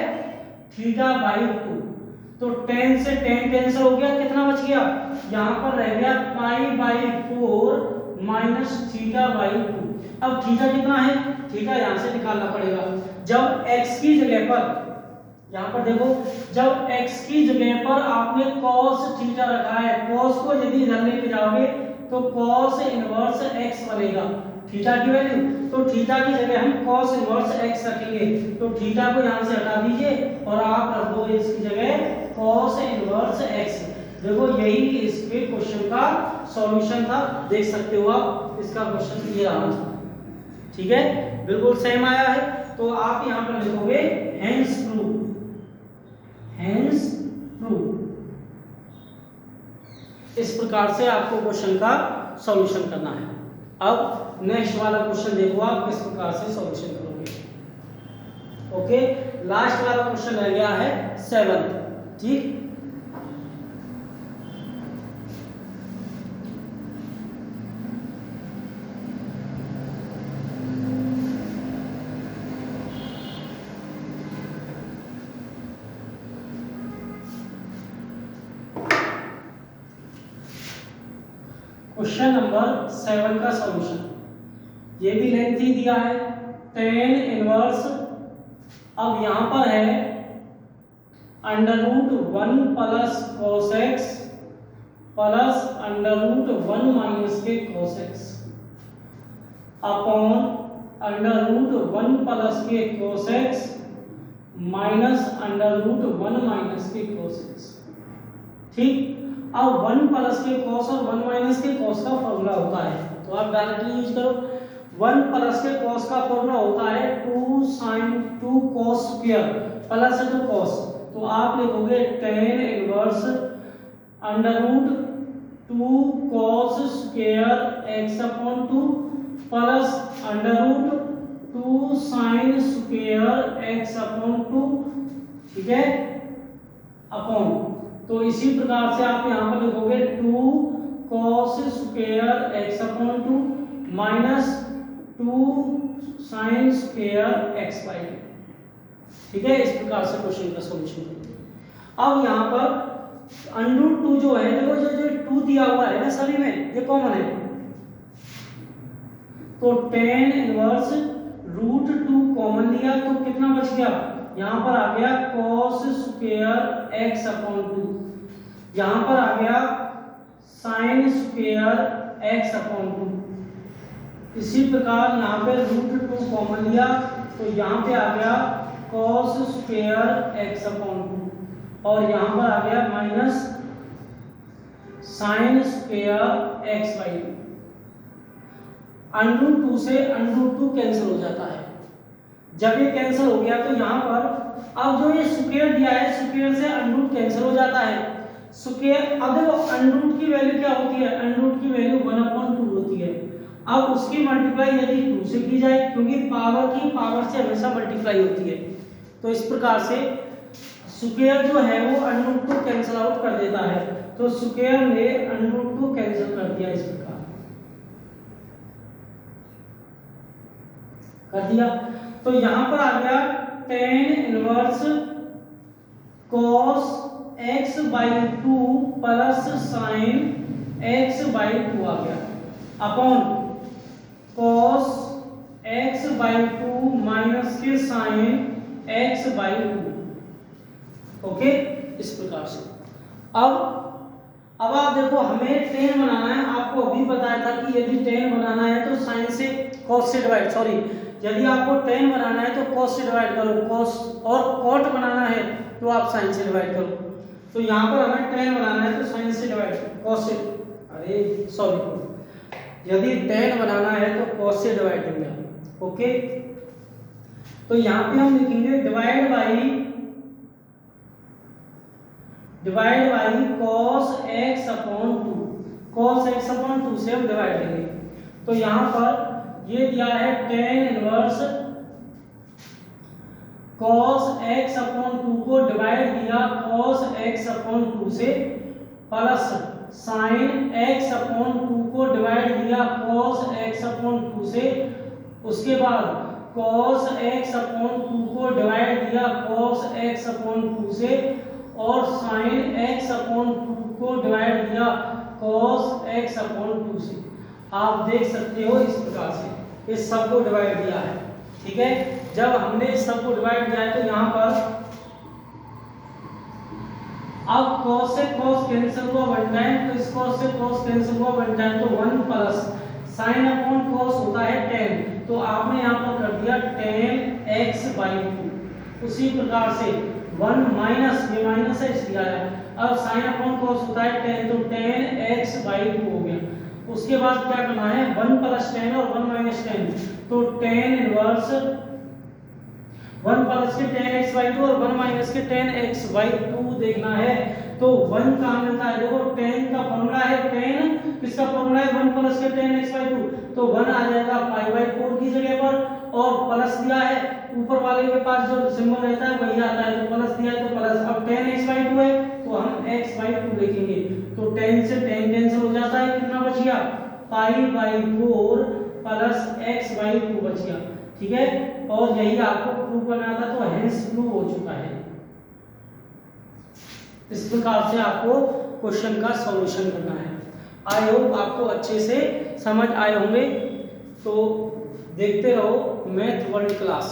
थीटा बाई 2। तो tan से tan कैंसिल हो गया, कितना बच गया, यहाँ पर रह गया pi by 4 minus theta by 2। अब थीटा कितना है, थीटा यहाँ से निकालना पड़ेगा। जब x की जगह पर, यहाँ पर देखो, जब x की जगह पर आपने cos थीटा रखा है, cos को यदि इधर लेके जाओगे तो cos इनवर्स x बनेगा थीटा की वैल्यू। तो थीटा की जगह हम cos इनवर्स x रखेंगे, तो थीटा को यहाँ से हटा दीजिए और आप रख दो इसकी जगह cos इनवर्स x। देखो यही इसके क्वेश्चन का सॉल्यूशन था, देख सकते हो आप, इसका क्वेश्चन ये रहा। ठीक है, बिल्कुल सेम आया है। तो आप यहाँ पर लिखोगे हेंस प्रूव, हेंस ट्रू। इस प्रकार से आपको क्वेश्चन का सॉल्यूशन करना है। अब नेक्स्ट वाला क्वेश्चन देखो आप किस प्रकार से सॉल्यूशन करोगे। ओके, लास्ट वाला क्वेश्चन रह गया है 7th। ठीक, क्वेश्चन नंबर 7 का सॉल्यूशन। ये भी लेंथी दिया है tan इनवर्स। अब यहां पर है √1 plus cos x plus √1 minus के cos x अपॉन √1 प्लस के cos x माइनस √1 माइनस के cos x। ठीक, अब 1 प्लस के cos और 1 माइनस के cos का फॉर्मूला होता है, तो आप डायरेक्टली यूज करो। 1 प्लस के cos का फॉर्मूला होता है 2 sin 2 cos square plus 2 cos, तो आप लिखोगे tan inverse √2 cos square x upon 2 plus √2 sin square x upon 2। ठीक है, अपॉन, तो इसी प्रकार से आप यहां पर लिखोगे 2 cos square x upon 2 minus 2 sin square x by 2। ठीक है, इस प्रकार से क्वेश्चन का सॉल्यूशन करेंगे। अब यहां पर √2 जो है, देखो जो 2 दिया हुआ है ना सभी में, ये कॉमन है, तो tan इनवर्स √2 कॉमन लिया तो कितना बच गया, यहां पर आ गया cos स्क्वायर x अपॉन 2, यहां पर आ गया sin स्क्वायर x अपॉन 2। इसी प्रकार यहां पे √2 कॉमन लिया तो यहां पे आ गया cos स्क्वायर x अपॉन 2 और यहां पर आ गया minus sin square x by 2। √2 से √2 कैंसिल हो जाता है। जब ये कैंसिल हो गया तो यहाँ पर अब जो ये स्क्वायर दिया है, स्क्वायर से √2 कैंसिल हो जाता है। स्क्वायर, अब देखो √2 की वैल्यू क्या होती है, √2 की वैल्यू 1/2 होती है। अब उसकी मल्टीप्लाई यदि 2 से की जाए, क्योंकि पावर की पावर से हमेशा मल्टीप्लाई होती है, तो इस प्रकार से स्क्वायर जो है वो √2 कैंसिल आउट कर देता है, तो स्क्वायर ने √2 कैंसिल कर दिया, इस प्रकार कर दिया। तो यहां पर आ गया tan inverse cos x by 2 plus sin x by 2 आ गया upon cos x by 2 minus के sin x बाई 2। ओके, इस प्रकार से अब आप देखो हमें tan बनाना है। आपको अभी बताया था कि यदि tan बनाना है तो sin से cos से डिवाइड, सॉरी, यदि आपको tan बनाना है तो cos से डिवाइड करो, cos, और cot बनाना है तो आप sin से डिवाइड करो। तो यहाँ पर हमें tan बनाना है तो sin से डिवाइड, cos से, अरे सॉरी, यदि tan बनाना है तो cos से डिवाइड देंगे हम। ओके, तो यहाँ पे हम लिखेंगे divide by cos x upon 2, cos x upon 2 से हम डिवाइड देंगे। तो यहाँ पर ये दिया है tan inverse cos x upon 2 को डिवाइड दिया cos x अपॉन 2 से, प्लस sin x अपॉन 2 को डिवाइड दिया cos x अपॉन 2 से, उसके बाद cos x अपॉन 2 को डिवाइड दिया cos x अपॉन 2 से, और sin x अपॉन 2 को डिवाइड दिया cos x अपॉन 2 से। आप देख सकते हो इस प्रकार से इस सब को डिवाइड दिया है। ठीक है, जब हमने इस सब को डिवाइड किया है तो यहाँ पर अब cos से cos कैंसिल हुआ 1 टाइम, तो इस cos से cos कैंसिल हुआ 1 टाइम, तो 1 प्लस sin अपॉन cos होता है tan, तो आपने यहाँ पर कर दिया tan x बाई 2। उसी प्रकार से 1 माइनस, ये माइनस है इसलिए आया, अब sin अपॉन cos होता है tan, तो tan x बाई 2 हो गया। उसके बाद क्या करना है, 1 प्लस tan और 1 माइनस tan, तो tan इनवर्स 1 प्लस के tan x/2 और 1 माइनस के tan x/2 देखना है। तो 1 कहाँ मिलता है, देखो tan का फॉर्मूला है, tan किसका फॉर्मूला है 1 प्लस के tan x/2, तो 1 आ जाएगा π/4 की जगह पर, और प्लस दिया है ऊपर वाले के पास जो सिंबल रहता है वही आता है, तो प्लस दिया है तो प्लस। अब tan x/2 है तो हम x/2 लिखेंगे, तो tan से tan कैंसिल हो जाता है, कितना बच गया π/4 प्लस x/2 बच गया, ठीक है। और यही आपको प्रूव करना था, तो हेंस प्रूव हो चुका है। इस प्रकार से आपको क्वेश्चन का सॉल्यूशन करना है। आई होप आपको अच्छे से समझ आए होंगे। तो देखते रहो मैथ वर्ल्ड क्लास।